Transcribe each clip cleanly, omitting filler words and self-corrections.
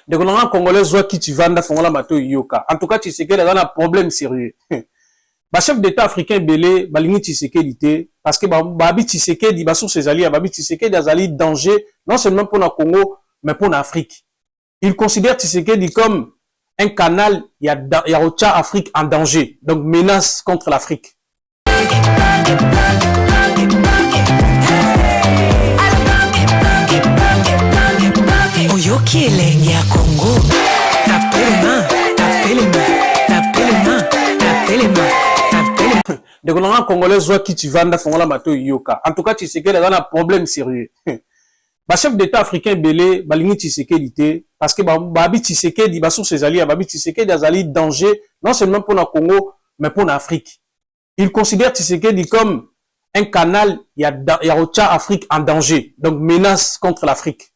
De qu'on congolais soit qui tu vas fongola mato yoka. En tout cas, tu sais qu'il y a un problème sérieux. Ba chef d'état africain belé balingi Tshisekedi té parce que babi Tshisekedi ba sous ses alliés babi Tshisekedi azali danger non seulement pour le Congo mais pour l'Afrique. Il considère Tshisekedi comme un canal il y a Afrique en danger. Donc menace contre l'Afrique. Oyoki elengi ya Congo tapelema de qu'on congolais soit qui tu vas fongola mato yoka. En tout cas, tu sais qu'il y a un problème sérieux. Ba chef d'état africain belé balingi Tshisekedi té parce que babi Tshisekedi ba sous ses alliés babi Tshisekedi azali danger non seulement pour le Congo mais pour l'Afrique. Il considère Tshisekedi comme un canal il y a Afrique en danger. Donc menace contre l'Afrique.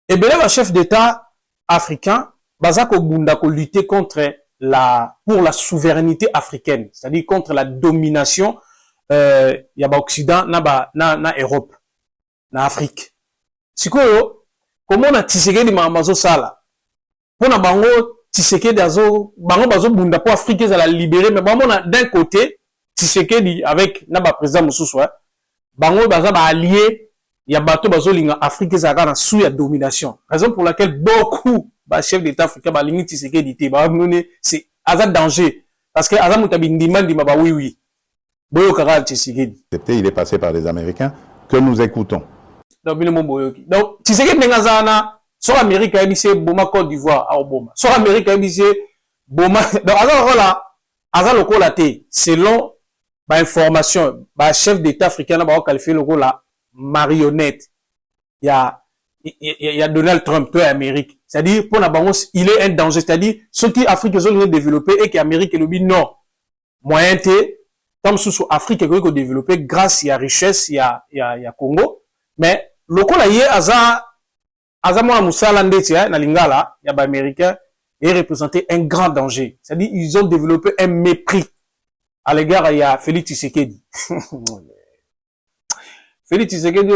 Et bien le chef d'état africain bazako bunda ko lutter contre pour la souveraineté africaine, c'est-à-dire contre la domination yaba Occident na Europe, na Afrique. Sikoyo, comment on a Tshisekedi mazo sala? Pour na bango Tshisekedi bango bazo bunda pour Afrique la libérer, mais bango na d'un côté Tshisekedi avec na président Moussousou, bango baza ba allié ya bato bazo linga Afrique za na sous ya domination. Raison pour laquelle beaucoup ba chef d'état africain ba lingi Tshisekedi té ba none c'est azat danger parce que azam mutabi ndima ba oui boyo kaka Tshisekedi il est passé par les Américains que nous écoutons. Donc Tshisekedi ngazana sur Amérique a dit boma Côte d'Ivoire a Obama sur Amérique a dit boma donc azal lokola té selon ba information ba chef d'état africain ba qualifié lokola marionnette il y a Donald Trump, toi, Amérique. C'est-à-dire, pour la banque, il est un danger. C'est-à-dire, ceux qui Afrique ont développé et qui Amérique le dit non. Moyen T, comme sous Afrique qui ont développé grâce à la richesse, il y a Congo. Mais, le coup là, il y a Azamouana Moussa Landé, na Lingala, il y a Américain, et représenté un grand danger. C'est-à-dire, ils ont développé un mépris à l'égard, il y a Félix Tshisekedi. Félix Tshisekedi,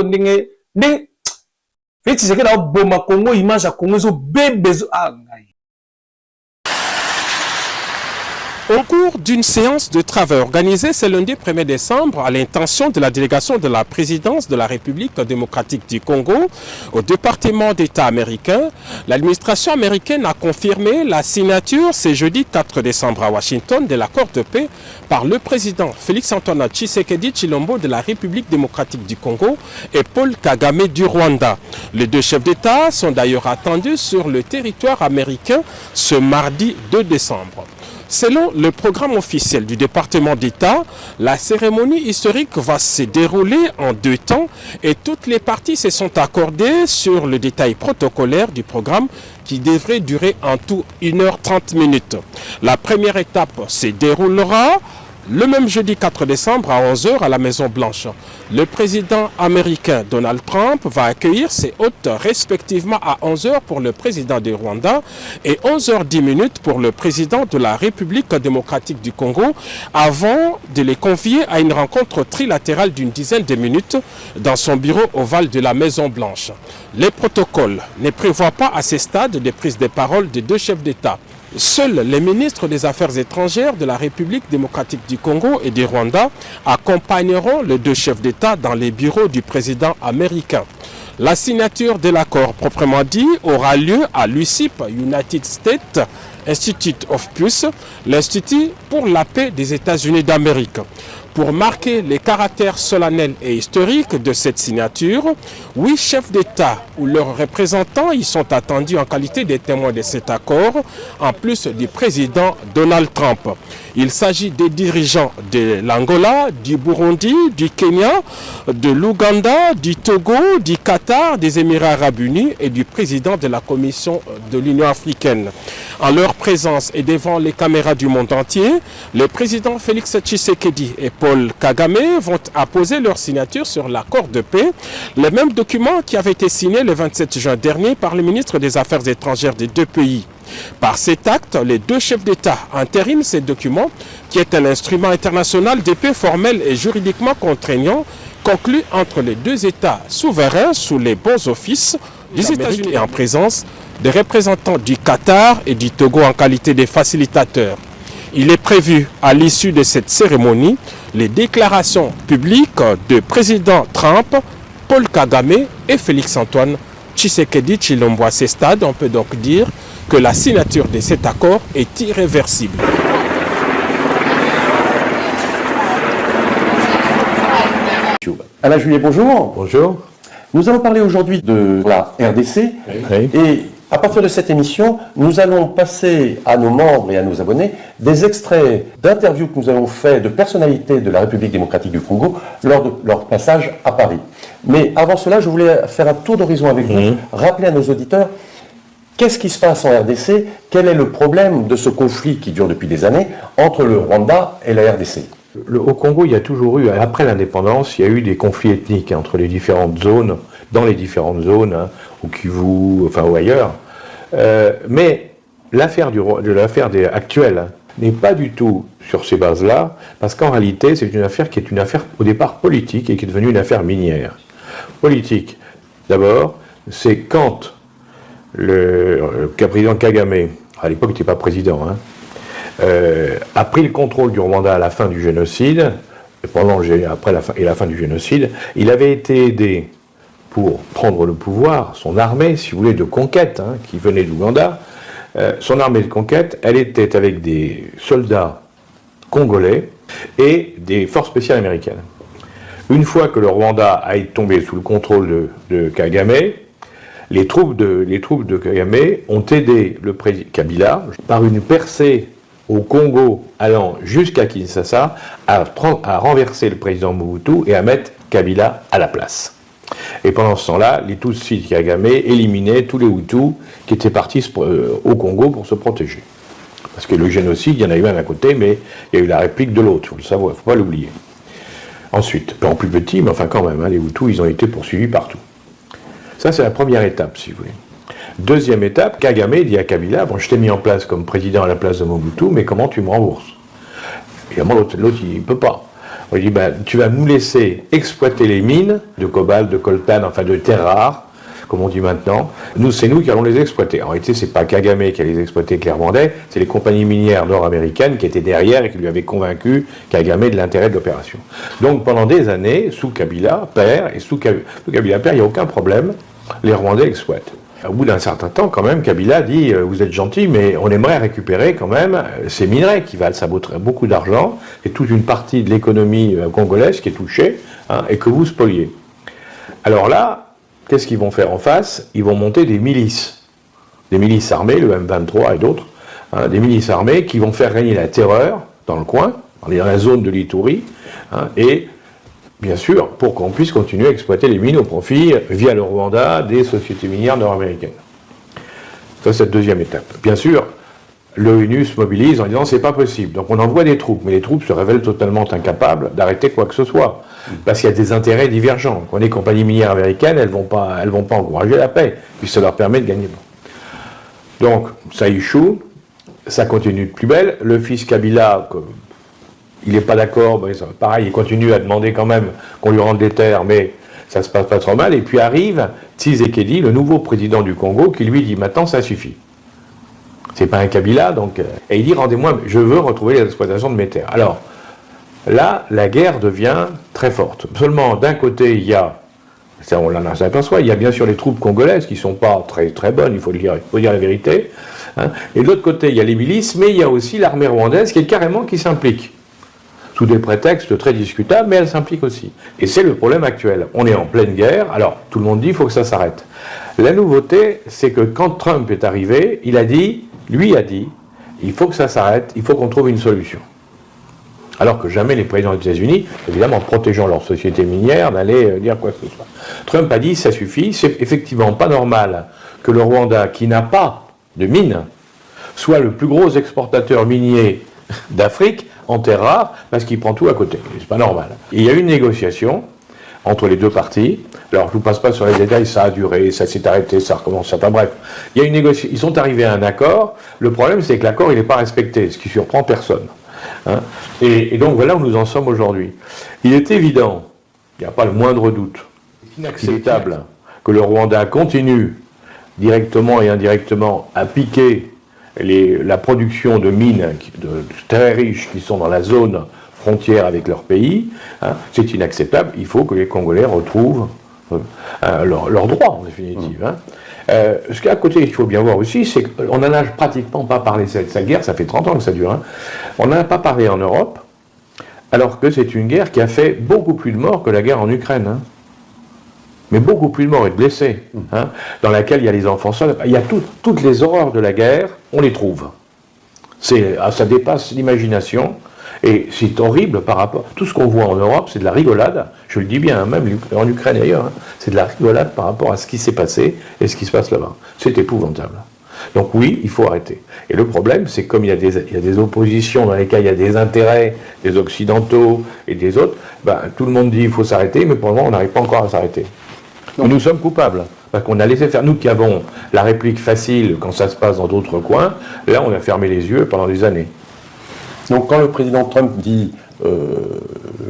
Félix Tshisekedi a boma Congo image à Congo zo bébé Au cours d'une séance de travail organisée ce lundi 1er décembre à l'intention de la délégation de la présidence de la République démocratique du Congo au département d'État américain, l'administration américaine a confirmé la signature ce jeudi 4 décembre à Washington de l'accord de paix par le président Félix-Antoine Tshisekedi Tshilombo de la République démocratique du Congo et Paul Kagame du Rwanda. Les deux chefs d'État sont d'ailleurs attendus sur le territoire américain ce mardi 2 décembre. Selon le programme officiel du département d'État, la cérémonie historique va se dérouler en 2 temps et toutes les parties se sont accordées sur le détail protocolaire du programme qui devrait durer en tout 1h30. La première étape se déroulera le même jeudi 4 décembre à 11h à la Maison-Blanche. Le président américain Donald Trump va accueillir ses hôtes respectivement à 11h pour le président du Rwanda et 11h10 pour le président de la République démocratique du Congo avant de les convier à une rencontre trilatérale d'une dizaine de minutes dans son bureau ovale de la Maison-Blanche. Les protocoles ne prévoient pas à ce stade de prise de parole des deux chefs d'État. Seuls les ministres des Affaires étrangères de la République démocratique du Congo et du Rwanda accompagneront les deux chefs d'État dans les bureaux du président américain. La signature de l'accord proprement dit aura lieu à l'USIP, United States Institute of Peace, l'Institut pour la paix des États-Unis d'Amérique. Pour marquer les caractères solennels et historiques de cette signature, 8 chefs d'État ou leurs représentants y sont attendus en qualité de témoins de cet accord, en plus du président Donald Trump. Il s'agit des dirigeants de l'Angola, du Burundi, du Kenya, de l'Ouganda, du Togo, du Qatar, des Émirats arabes unis et du président de la Commission de l'Union africaine. En leur présence et devant les caméras du monde entier, le président Félix Tshisekedi et Paul Kagame vont apposer leur signature sur l'accord de paix, le même document qui avait été signé le 27 juin dernier par le ministre des Affaires étrangères des deux pays. Par cet acte, les deux chefs d'État entérinent ce document qui est un instrument international de paix formel et juridiquement contraignant conclu entre les deux États souverains sous les bons offices des États-Unis et en présence des représentants du Qatar et du Togo en qualité de facilitateurs. Il est prévu à l'issue de cette cérémonie les déclarations publiques de président Trump, Paul Kagame et Félix-Antoine Tshisekedi Tshilombo. À ce stade, on peut donc dire que la signature de cet accord est irréversible. Alain Juillet, bonjour. Bonjour. Nous allons parler aujourd'hui de la RDC. Oui. Et à partir de cette émission, nous allons passer à nos membres et à nos abonnés des extraits d'interviews que nous avons fait de personnalités de la République démocratique du Congo lors de leur passage à Paris. Mais avant cela, je voulais faire un tour d'horizon avec vous, rappeler à nos auditeurs qu'est-ce qui se passe en RDC, quel est le problème de ce conflit qui dure depuis des années entre le Rwanda et la RDC. Au Congo, il y a toujours eu, après l'indépendance, il y a eu des conflits ethniques entre les différentes zones, dans les différentes zones, au Kivu, enfin ou ailleurs. Mais l'affaire actuelle n'est pas du tout sur ces bases-là, parce qu'en réalité, c'est une affaire qui est une affaire au départ politique et qui est devenue une affaire minière. Politique, d'abord, c'est quand le président Kagame, à l'époque il n'était pas président, a pris le contrôle du Rwanda à la fin du génocide, après la fin du génocide, il avait été aidé pour prendre le pouvoir, son armée, si vous voulez, de conquête, qui venait d'Ouganda. Son armée de conquête, elle était avec des soldats congolais et des forces spéciales américaines. Une fois que le Rwanda a été tombé sous le contrôle de Kagame, les troupes de Kagame ont aidé le président Kabila par une percée au Congo allant jusqu'à Kinshasa à renverser le président Mobutu et à mettre Kabila à la place. Et pendant ce temps-là, les Tutsis de Kagame éliminaient tous les Hutus qui étaient partis au Congo pour se protéger. Parce que le génocide, il y en a eu un à côté, mais il y a eu la réplique de l'autre, il faut le savoir, il ne faut pas l'oublier. Ensuite, en plus petit, mais enfin quand même, les Hutus, ils ont été poursuivis partout. Ça, c'est la première étape, si vous voulez. Deuxième étape, Kagame dit à Kabila, bon, je t'ai mis en place comme président à la place de Mobutu, mais comment tu me rembourses? Évidemment, l'autre, il ne peut pas. Il dit, ben, tu vas nous laisser exploiter les mines de cobalt, de coltan, enfin de terres rares, comme on dit maintenant. C'est nous qui allons les exploiter. En réalité, c'est pas Kagame qui allait les exploiter clairement, c'est les compagnies minières nord-américaines qui étaient derrière et qui lui avaient convaincu Kagame de l'intérêt de l'opération. Donc pendant des années, sous Kabila père, et sous Kabila père, il n'y a aucun problème, les Rwandais exploitent. Au bout d'un certain temps, quand même, Kabila dit vous êtes gentil, mais on aimerait récupérer quand même ces minerais qui valent beaucoup d'argent et toute une partie de l'économie congolaise qui est touchée et que vous spoliez. Alors là, qu'est-ce qu'ils vont faire en face? Ils vont monter des milices armées, le M23 et d'autres, des milices armées qui vont faire régner la terreur dans le coin, dans la zone de l'Ituri, et bien sûr, pour qu'on puisse continuer à exploiter les mines au profit, via le Rwanda, des sociétés minières nord-américaines. Ça, c'est la deuxième étape. Bien sûr, l'ONU se mobilise en disant c'est pas possible. Donc on envoie des troupes, mais les troupes se révèlent totalement incapables d'arrêter quoi que ce soit. Parce qu'il y a des intérêts divergents. Quand les compagnies minières américaines, elles vont pas encourager la paix, puis ça leur permet de gagner. Donc, ça échoue, ça continue de plus belle. Le fils Kabila, il n'est pas d'accord, mais pareil, il continue à demander quand même qu'on lui rende les terres, mais ça se passe pas trop mal. Et puis arrive Tshisekedi, le nouveau président du Congo, qui lui dit maintenant ça suffit. C'est pas un Kabila, donc. Et il dit rendez-moi, je veux retrouver l'exploitation de mes terres. Alors, là, la guerre devient très forte. Seulement, d'un côté, il y a, ça on l'en s'aperçoit, il y a bien sûr les troupes congolaises qui ne sont pas très, très bonnes, il faut dire la vérité. Et de l'autre côté, il y a les milices, mais il y a aussi l'armée rwandaise qui s'implique. Sous des prétextes très discutables, mais elle s'implique aussi. Et c'est le problème actuel. On est en pleine guerre, alors tout le monde dit qu'il faut que ça s'arrête. La nouveauté, c'est que quand Trump est arrivé, il a dit, il faut que ça s'arrête, il faut qu'on trouve une solution. Alors que jamais les présidents des États-Unis, évidemment en protégeant leur société minière, n'allaient dire quoi que ce soit. Trump a dit, ça suffit, c'est effectivement pas normal que le Rwanda, qui n'a pas de mines, soit le plus gros exportateur minier d'Afrique, en terre rare, parce qu'il prend tout à côté. C'est pas normal. Il y a eu une négociation entre les deux parties. Alors, je ne vous passe pas sur les détails, ça a duré, ça s'est arrêté, ça recommence, enfin bref. Il y a une négociation, ils sont arrivés à un accord. Le problème, c'est que l'accord, il n'est pas respecté, ce qui surprend personne. Et donc, voilà où nous en sommes aujourd'hui. Il est évident, il n'y a pas le moindre doute, inacceptable que le Rwanda continue directement et indirectement à piquer la production de mines très riches qui sont dans la zone frontière avec leur pays, hein, c'est inacceptable. Il faut que les Congolais retrouvent leurs droits, en définitive. Hein. Ce qu'à côté, il faut bien voir aussi, c'est qu'on n'en a pratiquement pas parlé, cette guerre, ça fait 30 ans que ça dure, hein. On n'en a pas parlé en Europe, alors que c'est une guerre qui a fait beaucoup plus de morts que la guerre en Ukraine. Hein. Mais beaucoup plus de morts et de blessés, hein, dans laquelle il y a les enfants seuls. Il y a toutes les horreurs de la guerre, on les trouve. Ça dépasse l'imagination, et c'est horrible par rapport... Tout ce qu'on voit en Europe, c'est de la rigolade, je le dis bien, hein, même en Ukraine et ailleurs, hein, c'est de la rigolade par rapport à ce qui s'est passé et ce qui se passe là-bas. C'est épouvantable. Donc oui, il faut arrêter. Et le problème, c'est comme il y a des oppositions dans lesquelles il y a des intérêts des Occidentaux et des autres, ben, tout le monde dit qu'il faut s'arrêter, mais pour le moment, on n'arrive pas encore à s'arrêter. Donc nous sommes coupables, parce qu'on a laissé faire, nous qui avons la réplique facile quand ça se passe dans d'autres coins, là on a fermé les yeux pendant des années. Donc quand le président Trump dit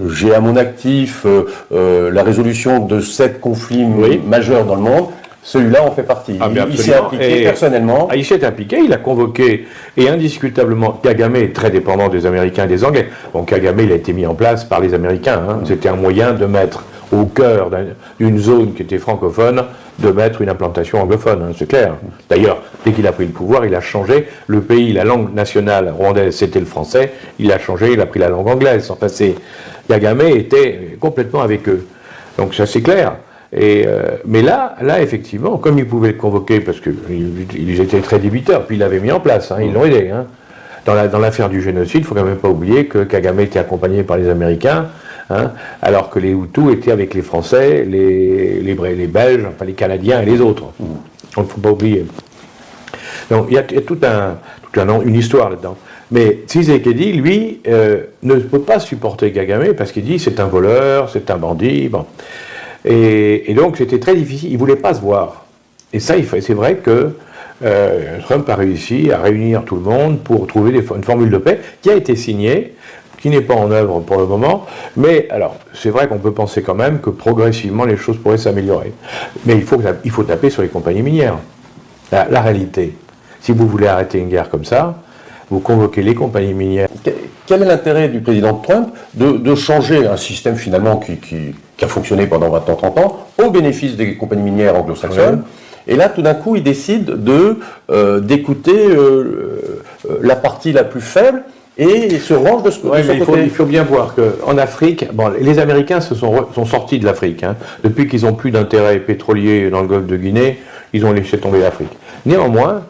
j'ai à mon actif la résolution de 7 conflits majeurs dans le monde, celui-là en fait partie. Il s'est impliqué personnellement. Il s'est impliqué, il a convoqué, et indiscutablement, Kagame est très dépendant des Américains et des Anglais. Bon, Kagame, il a été mis en place par les Américains. Hein. C'était un moyen de mettre au cœur d'une zone qui était francophone, de mettre une implantation anglophone, hein, c'est clair. D'ailleurs, dès qu'il a pris le pouvoir, il a changé le pays, la langue nationale rwandaise, c'était le français, il a changé, il a pris la langue anglaise. Enfin, Kagame était complètement avec eux. Donc ça, c'est clair. Mais là, effectivement, comme ils pouvaient le convoquer, parce qu'ils étaient très débiteurs, puis ils l'avaient mis en place, hein, ils l'ont aidé. Hein. Dans l'affaire du génocide, il ne faut quand même pas oublier que Kagame était accompagné par les Américains, hein, alors que les Hutus étaient avec les Français, les Belges, enfin les Canadiens et les autres. On ne faut pas oublier. Donc il y a une histoire là-dedans. Mais Tshisekedi, lui, ne peut pas supporter Kagame parce qu'il dit c'est un voleur, c'est un bandit. Bon. Et donc c'était très difficile, il ne voulait pas se voir. Et ça, c'est vrai que Trump a réussi à réunir tout le monde pour trouver une formule de paix qui a été signée, qui n'est pas en œuvre pour le moment, mais alors c'est vrai qu'on peut penser quand même que progressivement les choses pourraient s'améliorer. Mais il faut taper sur les compagnies minières. La réalité, si vous voulez arrêter une guerre comme ça, vous convoquez les compagnies minières. Quel est l'intérêt du président Trump de changer un système finalement qui a fonctionné pendant 20 ans, 30 ans, au bénéfice des compagnies minières anglo-saxonnes, et là tout d'un coup il décide d'écouter la partie la plus faible et se range de ce côté. Il faut bien voir qu'en Afrique, bon, les Américains sont sortis de l'Afrique. Hein. Depuis qu'ils n'ont plus d'intérêt pétrolier dans le golfe de Guinée, ils ont laissé tomber l'Afrique. Néanmoins,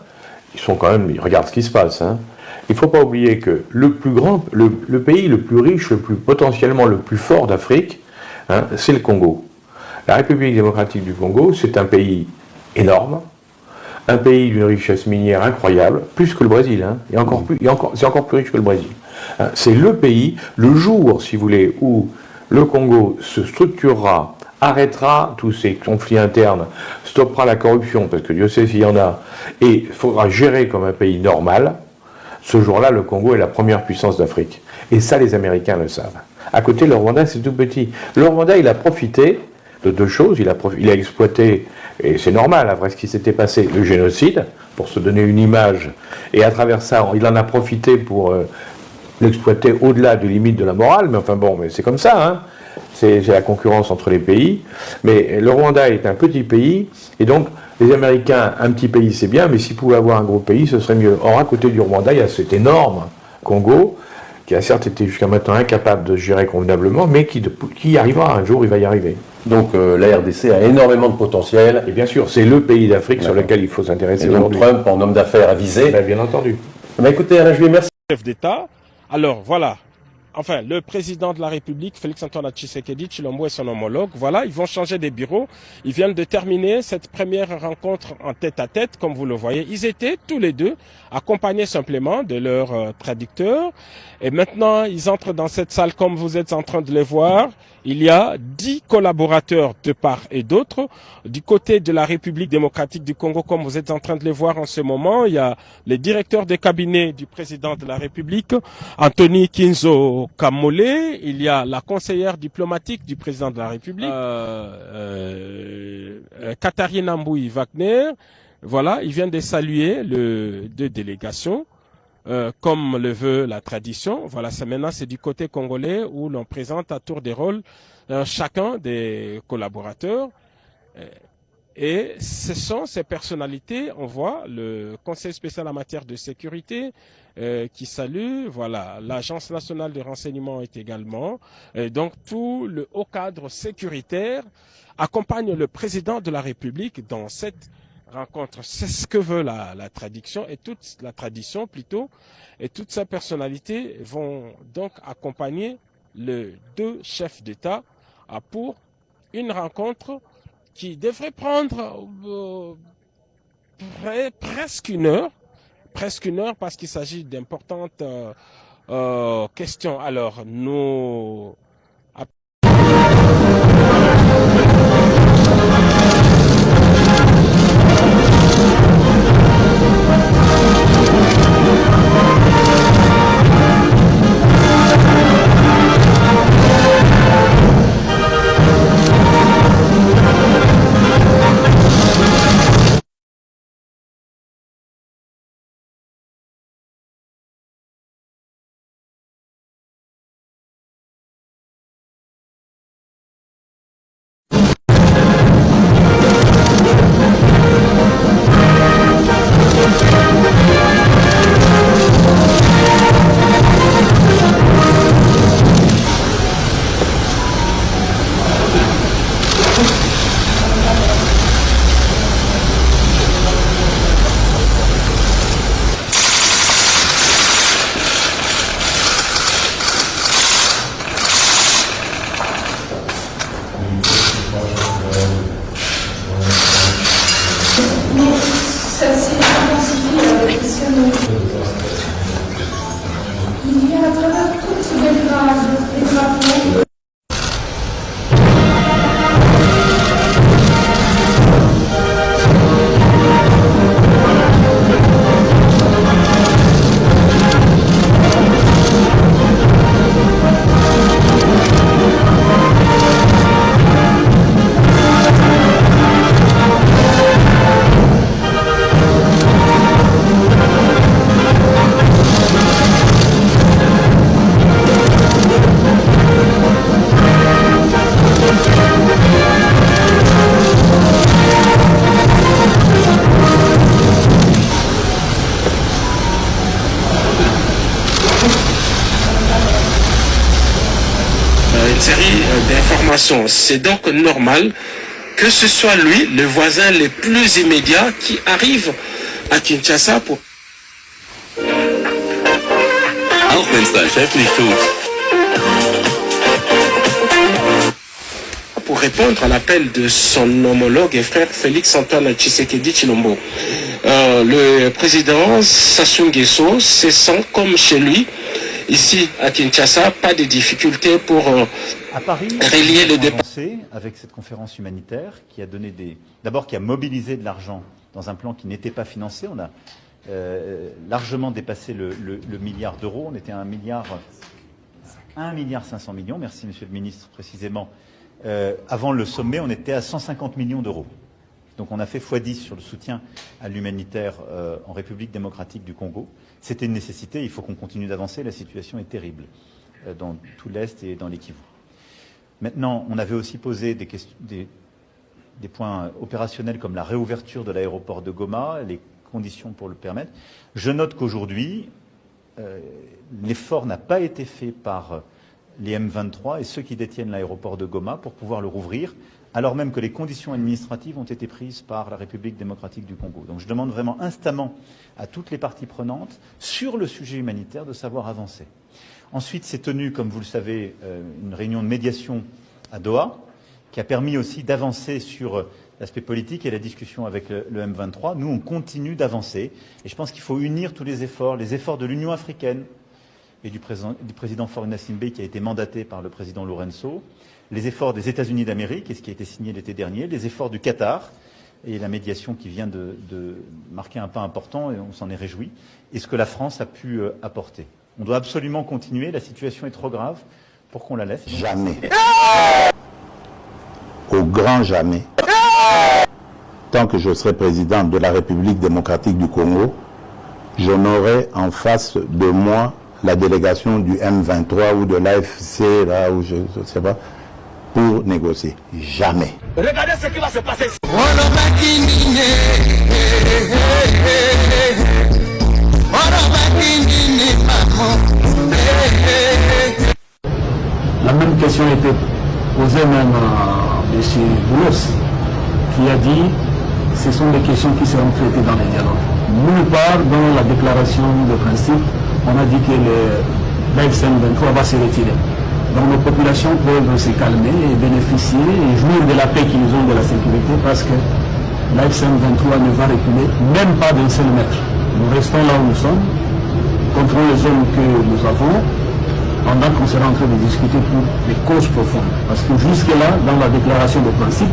ils regardent ce qui se passe. Hein. Il ne faut pas oublier que le pays le plus riche, potentiellement le plus fort d'Afrique, hein, c'est le Congo. La République démocratique du Congo, c'est un pays énorme, un pays d'une richesse minière incroyable, plus que le Brésil, hein, c'est encore plus riche que le Brésil. Hein, c'est le pays, le jour, si vous voulez, où le Congo se structurera, arrêtera tous ces conflits internes, stoppera la corruption, parce que Dieu sait s'il y en a, et faudra gérer comme un pays normal, ce jour-là, le Congo est la première puissance d'Afrique. Et ça, les Américains le savent. À côté, le Rwanda, c'est tout petit. Le Rwanda, il a profité de deux choses. Il a exploité, et c'est normal, après ce qui s'était passé, le génocide, pour se donner une image. Et à travers ça, il en a profité pour l'exploiter au-delà des limites de la morale. Mais enfin bon, mais c'est comme ça, hein. C'est la concurrence entre les pays. Mais le Rwanda est un petit pays, et donc les Américains, un petit pays c'est bien, mais s'ils pouvaient avoir un gros pays, ce serait mieux. Or, à côté du Rwanda, il y a cet énorme Congo, qui a certes été jusqu'à maintenant incapable de gérer convenablement, mais qui arrivera un jour, il va y arriver. Donc la RDC a énormément de potentiel. Et bien sûr, c'est le pays d'Afrique sur lequel il faut s'intéresser aujourd'hui. Trump, en homme d'affaires avisé. Bien entendu. Écoutez, Alain Juillet, merci. Chef d'État. Alors voilà. Enfin, le président de la République, Félix-Antoine Tshisekedi Tshilombo et son homologue, voilà, ils vont changer des bureaux. Ils viennent de terminer cette première rencontre en tête-à-tête, comme vous le voyez. Ils étaient tous les deux accompagnés simplement de leur traducteur. Et maintenant, ils entrent dans cette salle comme vous êtes en train de les voir. il y a 10 collaborateurs de part et d'autre. Du côté de la République démocratique du Congo, comme vous êtes en train de le voir en ce moment, il y a les directeurs de cabinet du président de la République, Anthony Kinzo Kamole, il y a la conseillère diplomatique du président de la République, Katharina Mbouy Wagner. Voilà, il vient de saluer les deux délégations. Comme le veut la tradition. Voilà, maintenant c'est du côté congolais où l'on présente à tour de rôle chacun des collaborateurs. Et ce sont ces personnalités, on voit le Conseil spécial en matière de sécurité qui salue, voilà, l'Agence nationale de renseignement est également. Et donc tout le haut cadre sécuritaire accompagne le président de la République dans cette rencontre. C'est ce que veut la tradition et toute la tradition plutôt, et toutes ces personnalités vont donc accompagner les deux chefs d'État pour une rencontre qui devrait prendre presque une heure parce qu'il s'agit d'importantes questions. Alors nous c'est donc normal que ce soit lui, le voisin le plus immédiat, qui arrive à Kinshasa pour... Pour répondre à l'appel de son homologue et frère Félix-Antoine Tshisekedi Tshilombo. Le président Sassou Nguesso se sent comme chez lui. Ici, à Kinshasa, pas de difficultés pour à Paris, relier le départ. Avec cette conférence humanitaire qui a donné d'abord qui a mobilisé de l'argent dans un plan qui n'était pas financé. On a largement dépassé le milliard d'euros. On était à 1,5 milliard, merci Monsieur le Ministre précisément. Avant le sommet, on était à 150 millions d'euros. Donc on a fait x10 sur le soutien à l'humanitaire en République démocratique du Congo. C'était une nécessité, il faut qu'on continue d'avancer, la situation est terrible dans tout l'Est et dans les Kivu. Maintenant, on avait aussi posé des points opérationnels comme la réouverture de l'aéroport de Goma, les conditions pour le permettre. Je note qu'aujourd'hui, l'effort n'a pas été fait par les M23 et ceux qui détiennent l'aéroport de Goma pour pouvoir le rouvrir, alors même que les conditions administratives ont été prises par la République démocratique du Congo. Donc je demande vraiment instamment à toutes les parties prenantes sur le sujet humanitaire de savoir avancer. Ensuite, s'est tenue, comme vous le savez, une réunion de médiation à Doha, qui a permis aussi d'avancer sur l'aspect politique et la discussion avec le M23. Nous, on continue d'avancer. Et je pense qu'il faut unir tous les efforts de l'Union africaine, et du président Faure Gnassingbé qui a été mandaté par le président Lourenço, les efforts des États-Unis d'Amérique et ce qui a été signé l'été dernier, les efforts du Qatar et la médiation qui vient de marquer un pas important et on s'en est réjoui, et ce que la France a pu apporter. On doit absolument continuer, la situation est trop grave pour qu'on la laisse. Jamais. Au grand jamais. Tant que je serai président de la République démocratique du Congo, je n'aurai en face de moi la délégation du M23 ou de l'AFC, là où je ne sais pas, pour négocier. Jamais. Regardez ce qui va se passer. La même question a été posée même à M. Boulos, qui a dit ce sont des questions qui seront traitées dans les dialogues. Nulle part dans la déclaration de principe, on a dit que l'AFCM 23 va se retirer. Donc nos populations peuvent se calmer et bénéficier et jouir de la paix qu'ils ont, de la sécurité, parce que l'AFCM 23 ne va reculer même pas d'un seul mètre. Nous restons là où nous sommes, contrôlons les zones que nous avons, pendant qu'on sera en train de discuter pour les causes profondes. Parce que jusque-là, dans la déclaration de principe,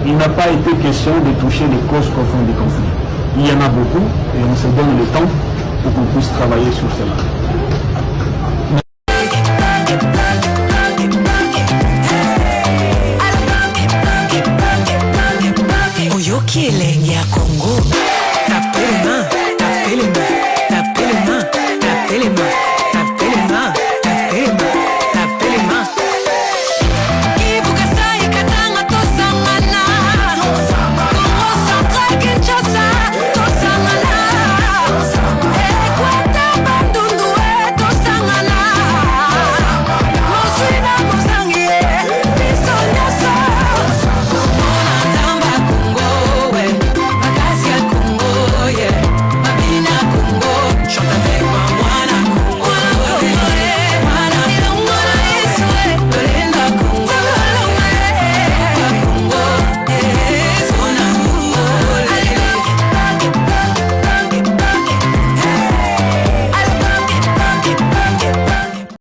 il n'a pas été question de toucher les causes profondes du conflit. Il y en a beaucoup et on se donne le temps pour qu'on puisse travailler sur cela.